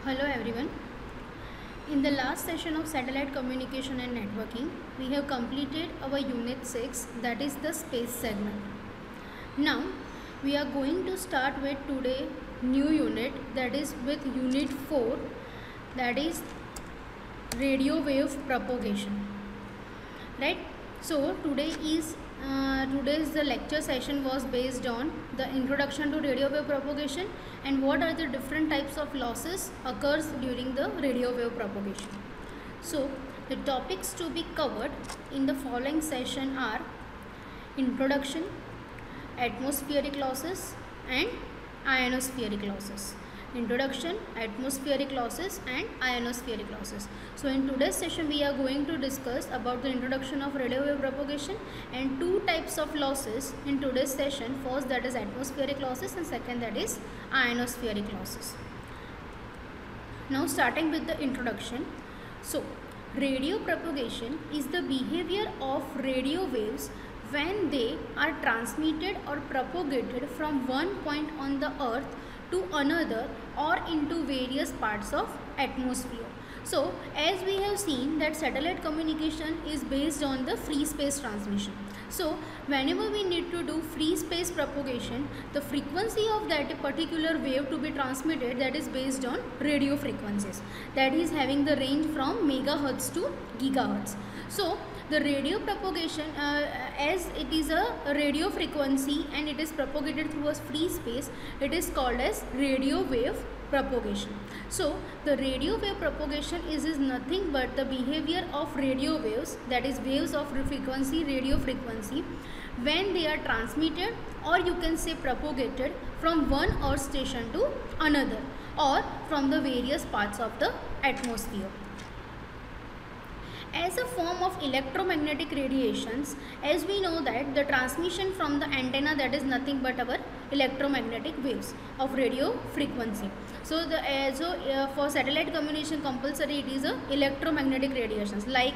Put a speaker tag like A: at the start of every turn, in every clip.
A: Hello everyone. In the last session of satellite communication and networking, we have completed our unit 6, that is the space segment. Now we are going to start with today new unit, that is with unit 4, that is radio wave propagation. Right? So today's the lecture session was based on the introduction to radio wave propagation and what are the different types of losses occurs during the radio wave propagation. So the topics to be covered in the following session are introduction, atmospheric losses and ionospheric losses. Introduction, atmospheric losses and ionospheric losses. So in today's session we are going to discuss about the introduction of radio wave propagation and two types of losses in today's session. First, that is atmospheric losses, and second, that is ionospheric losses. Now starting with the introduction. So radio propagation is the behavior of radio waves when they are transmitted or propagated from one point on the earth to another or into various parts of atmosphere. So as we have seen that satellite communication is based on the free space transmission. So whenever we need to do free space propagation, the frequency of that particular wave to be transmitted, that is based on radio frequencies, that is having the range from megahertz to gigahertz. So the radio propagation, as it is a radio frequency and it is propagated through a free space, it is called as radio wave propagation. So the radio wave propagation is nothing but the behavior of radio waves, that is waves of frequency, radio frequency, when they are transmitted or you can say propagated from one earth station to another or from the various parts of the atmosphere. As a form of electromagnetic radiations, as we know that the transmission from the antenna, that is nothing but our electromagnetic waves of radio frequency. So for satellite communication compulsory it is a electromagnetic radiations like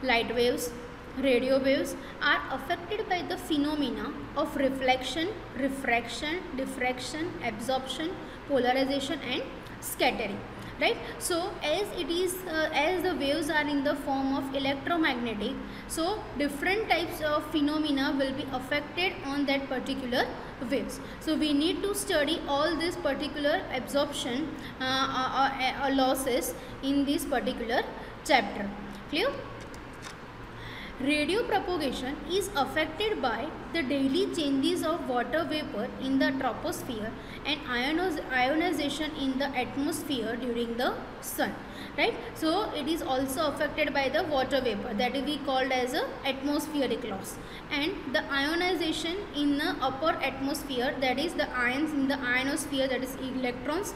A: light waves, radio waves are affected by the phenomena of reflection, refraction, diffraction, absorption, polarization and scattering. Right? So as it is as the waves are in the form of electromagnetic, so different types of phenomena will be affected on that particular waves. So we need to study all this particular absorption losses in this particular chapter. Clear? Radio propagation is affected by the daily changes of water vapor in the troposphere and ionization in the atmosphere during the sun. Right? So it is also affected by the water vapor, that we called as a atmospheric loss, and the ionization in the upper atmosphere, that is the ions in the ionosphere, that is electrons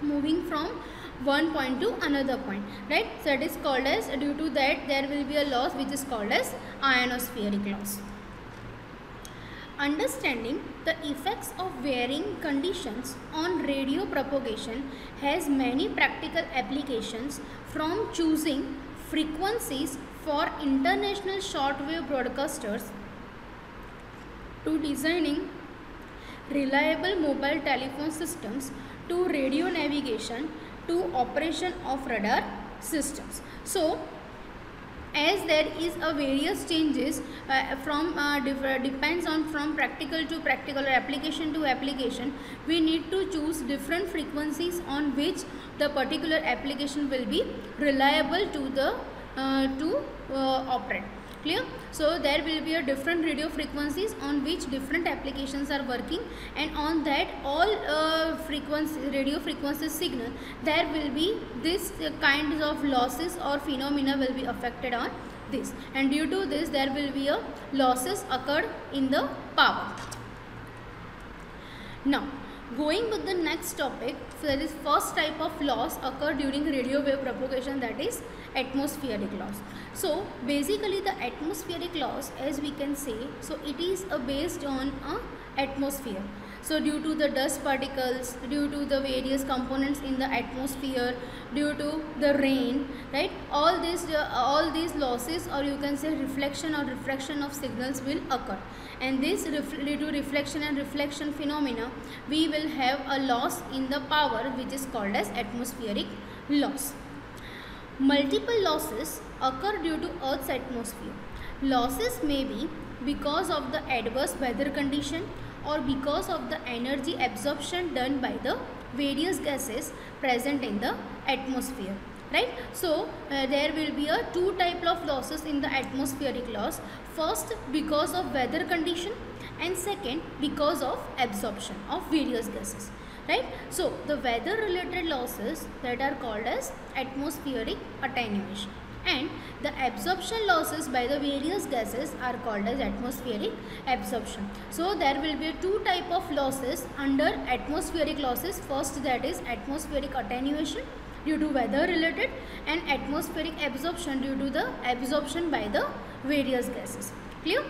A: moving from one point to another point. Right? So it is called as, due to that there will be a loss which is called as ionospheric loss. Understanding the effects of varying conditions on radio propagation has many practical applications, from choosing frequencies for international shortwave broadcasters to designing reliable mobile telephone systems to radio navigation to operation of radar systems. So as there is a various changes depends on from practical to practical or application to application, we need to choose different frequencies on which the particular application will be reliable to the operate. Clear? So there will be a different radio frequencies on which different applications are working, and on that all radio frequency signal there will be this kinds of losses or phenomena will be affected on this, and due to this there will be a losses occurred in the power. Now going with the next topic, so there is first type of loss occur during radio wave propagation, that is atmospheric loss. So basically the atmospheric loss, as we can say, so it is based on a atmosphere. So due to the dust particles, due to the various components in the atmosphere, due to the rain, right, all these losses, or you can say reflection or refraction of signals will occur, and this due to reflection and reflection phenomena, we will have a loss in the power, which is called as atmospheric loss. Multiple losses occur due to Earth's atmosphere. Losses may be because of the adverse weather condition or because of the energy absorption done by the various gases present in the atmosphere, right? So there will be a two type of losses in the atmospheric loss. First, because of weather condition, and second, because of absorption of various gases, right? So the weather related losses that are called as atmospheric attenuation, and the absorption losses by the various gases are called as atmospheric absorption. So there will be two type of losses under atmospheric losses. First, that is atmospheric attenuation due to weather related, and atmospheric absorption due to the absorption by the various gases. Clear?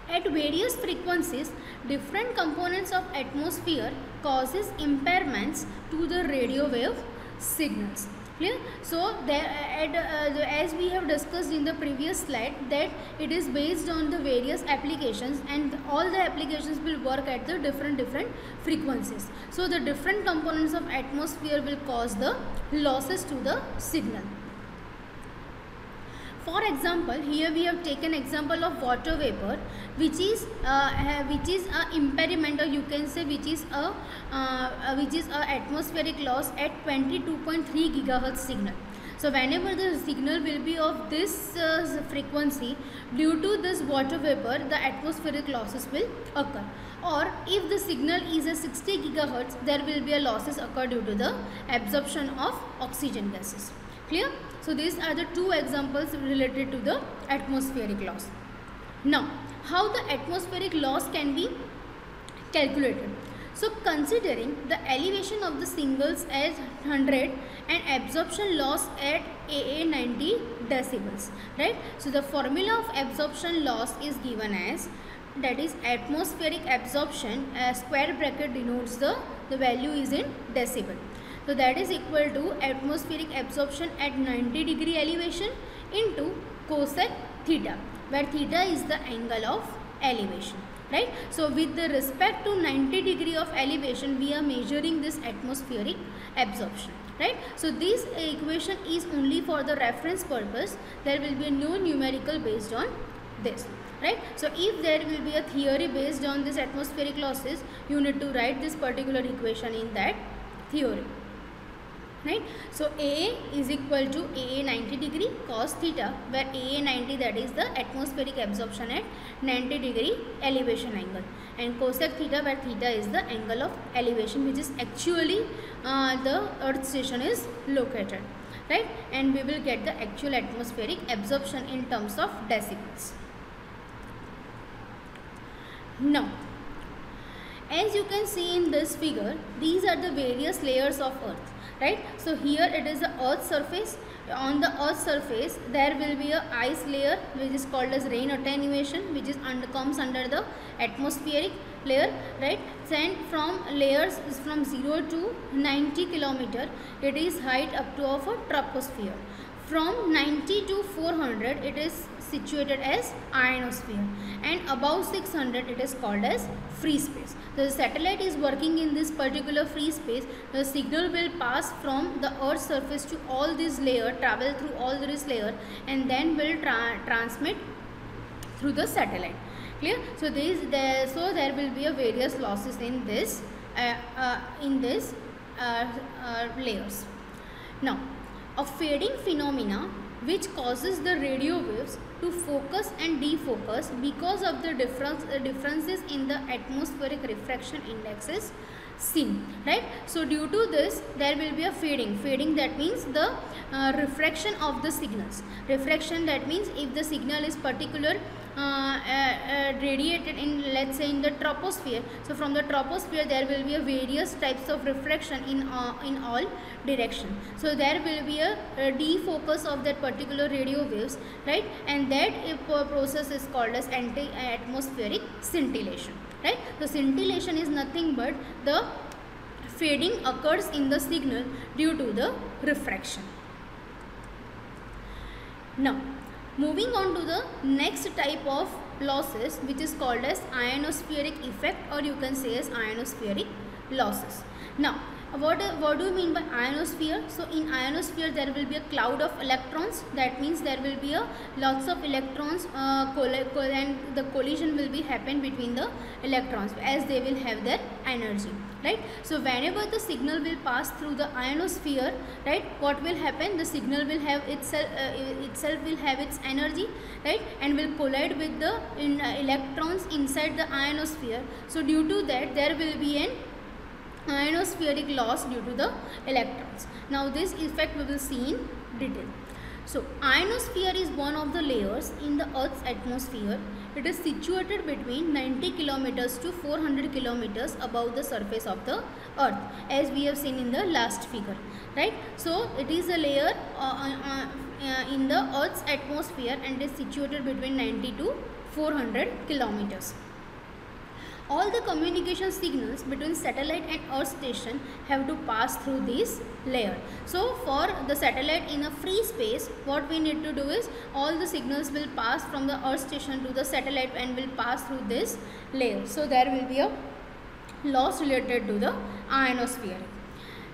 A: At various frequencies, different components of atmosphere causes impairments to the radio wave signals. Clear? So there, as we have discussed in the previous slide, that it is based on the various applications, and all the applications will work at the different frequencies. So the different components of atmosphere will cause the losses to the signal. For example, here we have taken example of water vapor, which is a impairment, or you can say which is a atmospheric loss at 22.3 gigahertz signal. So whenever the signal will be of this frequency, due to this water vapor, the atmospheric losses will occur. Or if the signal is a 60 gigahertz, there will be a losses occur due to the absorption of oxygen gases. Clear? So these are the two examples related to the atmospheric loss. Now, how the atmospheric loss can be calculated? So considering the elevation of the signals as 100 and absorption loss at AA 90 decibels, right? So the formula of absorption loss is given as, that is atmospheric absorption, square bracket denotes the value is in decibel. So that is equal to atmospheric absorption at 90 degree elevation into cosec theta, where theta is the angle of elevation, right? So with the respect to 90 degree of elevation, we are measuring this atmospheric absorption, right? So this equation is only for the reference purpose. There will be no numerical based on this, right? So if there will be a theory based on this atmospheric losses, you need to write this particular equation in that theory, right? So AA is equal to AA 90 degree cos theta, where AA 90, that is the atmospheric absorption at 90 degree elevation angle, and cosec theta, where theta is the angle of elevation, which is actually the earth station is located, right? And we will get the actual atmospheric absorption in terms of decibels. Now, as you can see in this figure, these are the various layers of earth, right? So here it is the earth surface. On the earth surface there will be a ice layer, which is called as rain attenuation, which is comes under the atmospheric layer, right? And from layers is from 0 to 90 kilometer, it is height up to of a troposphere. From 90 to 400 it is situated as ionosphere, and above 600 it is called as free space. The satellite is working in this particular free space. The signal will pass from the earth surface to all these layers, travel through all this layer, and then will transmit through the satellite. Clear? So there will be a various losses in this layers. Now, a fading phenomena which causes the radio waves to focus and defocus because of the differences in the atmospheric refraction index is seen, right? So due to this there will be a fading. Fading, that means the refraction of the signals. Refraction, that means if the signal is particular radiated in, let's say, in the troposphere, so from the troposphere there will be a various types of refraction in all direction. So there will be a defocus of that particular radio waves, right? And that process is called as anti-atmospheric scintillation. right? So scintillation is nothing but the fading occurs in the signal due to the refraction. Now moving on to the next type of losses, which is called as ionospheric effect, or you can say as ionospheric losses. Now what do you mean by ionosphere? So in ionosphere there will be a cloud of electrons. That means there will be a lots of electrons and the collision will be happen between the electrons as they will have their energy, right? So whenever the signal will pass through the ionosphere, right, what will happen? The signal will have itself will have its energy, right, and will collide with the electrons inside the ionosphere. So due to that there will be an ionospheric loss due to the electrons. Now this effect we will see in detail. So ionosphere is one of the layers in the Earth's atmosphere. It is situated between 90 kilometers to 400 kilometers above the surface of the Earth, as we have seen in the last figure, right? So it is a layer in the Earth's atmosphere and is situated between 90 to 400 kilometers. All the communication signals between satellite and Earth station have to pass through this layer. So for the satellite in a free space, what we need to do is all the signals will pass from the Earth station to the satellite and will pass through this layer. So there will be a loss related to the ionosphere.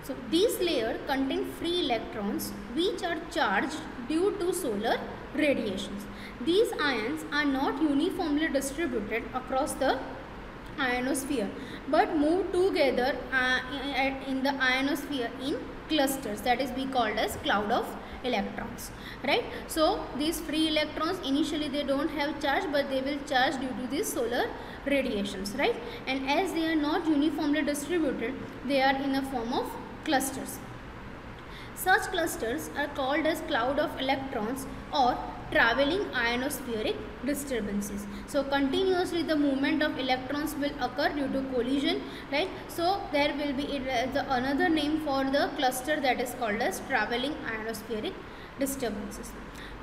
A: So these layers contain free electrons which are charged due to solar radiations. These ions are not uniformly distributed across the ionosphere but move together in the ionosphere in clusters, that is we called as cloud of electrons, right? So these free electrons initially they don't have charge, but they will charge due to these solar radiations, right? And as they are not uniformly distributed, they are in a form of clusters. Such clusters are called as cloud of electrons or traveling ionospheric disturbances. So continuously the movement of electrons will occur due to collision, right? So there will be another name for the cluster, that is called as traveling ionospheric disturbances.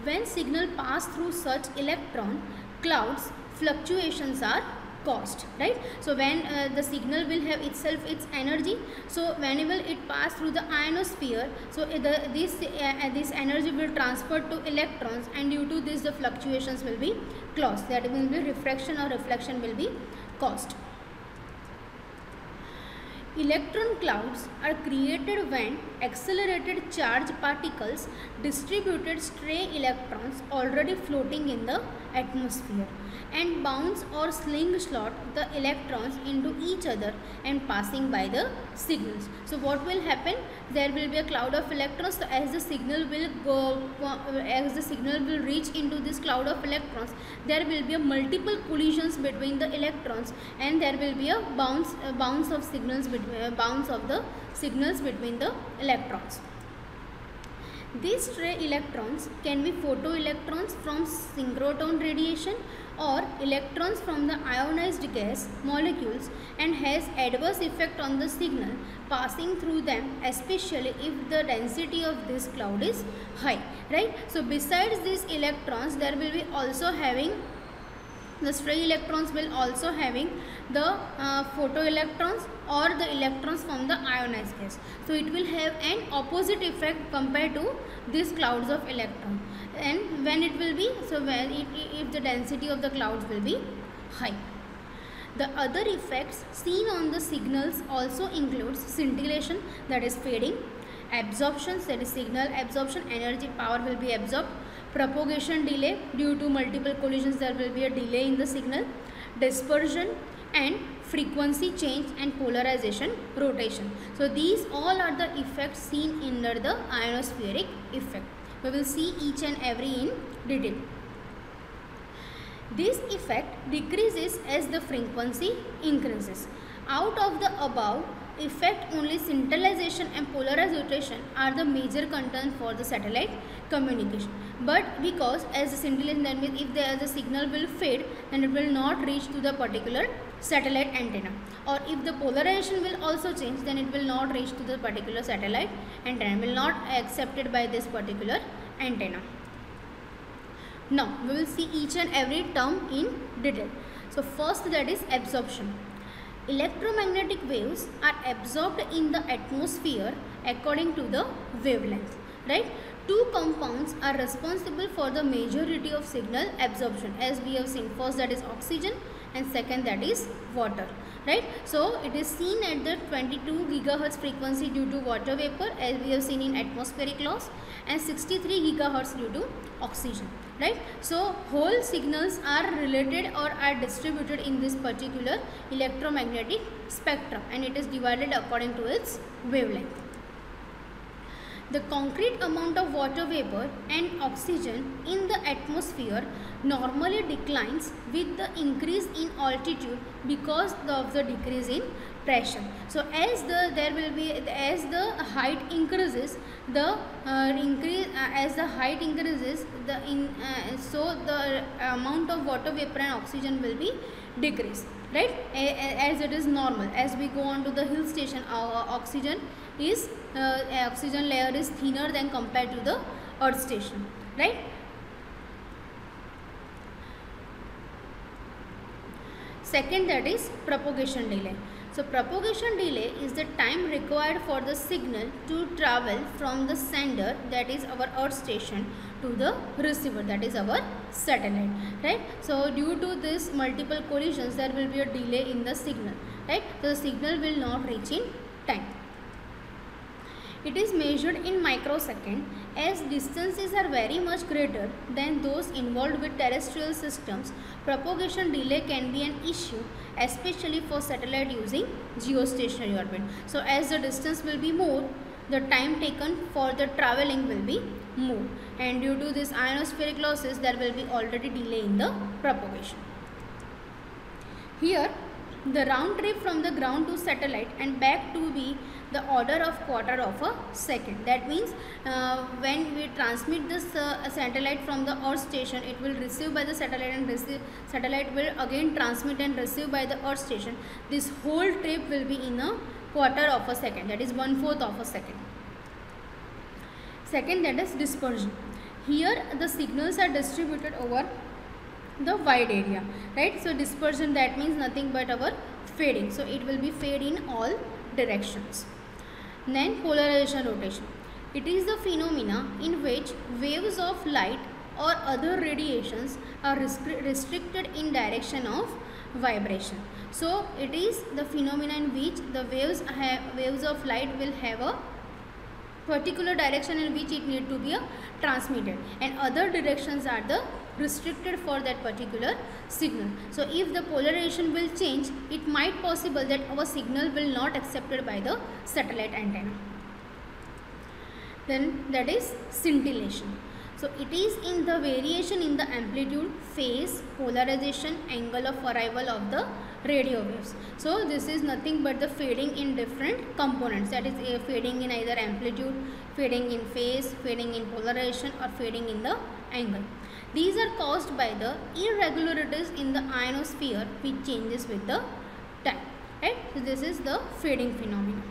A: When signal pass through such electron clouds, fluctuations are caused, right? So when the signal will have itself its energy, so whenever it pass through the ionosphere, so this energy will transfer to electrons, and due to this the fluctuations will be caused, that will be refraction or reflection will be caused. Electron clouds are created when accelerated charged particles distributed stray electrons already floating in the atmosphere and bounce or slingshot the electrons into each other and passing by the signals. So what will happen? There will be a cloud of electrons. So as the signal will reach into this cloud of electrons, there will be a multiple collisions between the electrons, and there will be a bounce of the signals between the electrons. These stray electrons can be photoelectrons from synchrotron radiation or electrons from the ionized gas molecules, and has adverse effect on the signal passing through them, especially if the density of this cloud is high, right? So besides these electrons, there will be also having the stray electrons will also having the photoelectrons or the electrons from the ionized gas. So it will have an opposite effect compared to these clouds of electron. And when it will be, so if the density of the clouds will be high. The other effects seen on the signals also includes scintillation, that is fading, absorption, that is signal absorption, energy power will be absorbed, propagation delay, due to multiple collisions there will be a delay in the signal, dispersion, and frequency change and polarization rotation. So these all are the effects seen under the ionospheric effect. We will see each and every in detail. This effect decreases as the frequency increases. Out of the above effect, only scintillation and polarization are the major concern for the satellite communication. But because as the scintillation, that means if the signal will fade, then it will not reach to the particular satellite antenna, or if the polarization will also change, then it will not reach to the particular satellite antenna, will not accepted by this particular antenna. Now we will see each and every term in detail. So first, that is absorption. Electromagnetic waves are absorbed in the atmosphere according to the wavelength, right? Two compounds are responsible for the majority of signal absorption, as we have seen. First, that is oxygen, and second, that is water, right? So it is seen at the 22 gigahertz frequency due to water vapor, as we have seen in atmospheric loss, and 63 gigahertz due to oxygen, right? So whole signals are related or are distributed in this particular electromagnetic spectrum, and it is divided according to its wavelength. The concrete amount of water vapor and oxygen in the atmosphere normally declines with the increase in altitude because of the decrease in pressure. So as the height increases, the amount of water vapor and oxygen will be decreased, right? As it is normal. As we go on to the hill station, our oxygen layer is thinner than compared to the earth station, right? Second, that is propagation delay. So propagation delay is the time required for the signal to travel from the sender, that is our earth station, to the receiver, that is our satellite, right? So due to this multiple collisions, there will be a delay in the signal, right? So the signal will not reach in time. It is measured in microsecond, as distances are very much greater than those involved with terrestrial systems. Propagation delay can be an issue, especially for satellite using geostationary orbit. So as the distance will be more, the time taken for the traveling will be more, and due to this ionospheric losses, there will be already delay in the propagation. Here, the round trip from the ground to satellite and back to be the order of quarter of a second. That means when we transmit this satellite from the earth station, it will receive by the satellite, and satellite will again transmit and receive by the earth station. This whole trip will be in a quarter of a second, that is 1/4 of a second. Second, that is dispersion. Here the signals are distributed over the wide area, right? So dispersion, that means nothing but our fading. So it will be fade in all directions. Then polarization rotation. It is the phenomena in which waves of light or other radiations are restricted in direction of vibration. So it is the phenomena in which the waves of light will have a particular direction in which it need to be transmitted, and other directions are the restricted for that particular signal. So if the polarization will change, it might possible that our signal will not accepted by the satellite antenna. Then that is scintillation. So it is in the variation in the amplitude, phase, polarization, angle of arrival of the radio waves. So this is nothing but the fading in different components, that is fading in either amplitude, fading in phase, fading in polarization, or fading in the angle. These are caused by the irregularities in the ionosphere which changes with the time, right? So this is the fading phenomenon.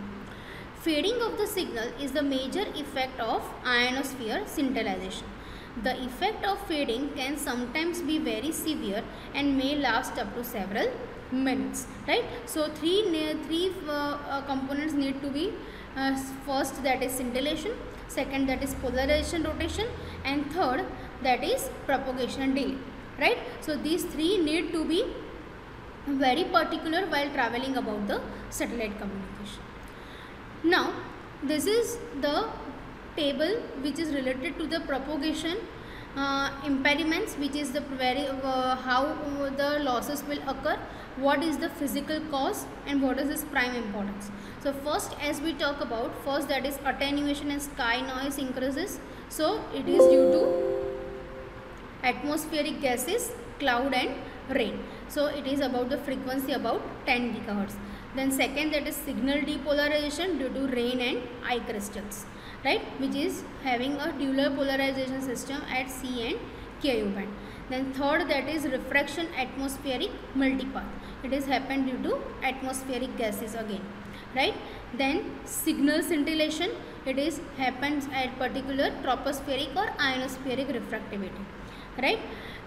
A: Fading of the signal is the major effect of ionosphere scintillation. The effect of fading can sometimes be very severe and may last up to several minutes, right? So three components need to be first, that is scintillation, second, that is polarization rotation, and third, that is propagation delay, right? So these three need to be very particular while traveling about the satellite communication. Now this is the table which is related to the propagation impediments, which is the how the losses will occur, what is the physical cause, and what is its prime importance. So first, as we talk about, first, that is attenuation and sky noise increases. So it is due to atmospheric gases, cloud and rain. So it is about the frequency about 10 gigahertz. Then second, that is signal depolarization due to rain and ice crystals, right, which is having a dual polarization system at C and Ku band. Then third, that is refraction atmospheric multipath. It is happened due to atmospheric gases again, right. Then signal scintillation, it is happens at particular tropospheric or ionospheric refractivity, right.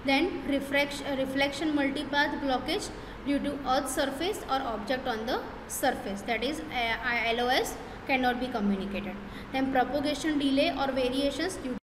A: Then reflection multipath blockage due to earth surface or object on the surface, that is LOS cannot be communicated. Then propagation delay or variations due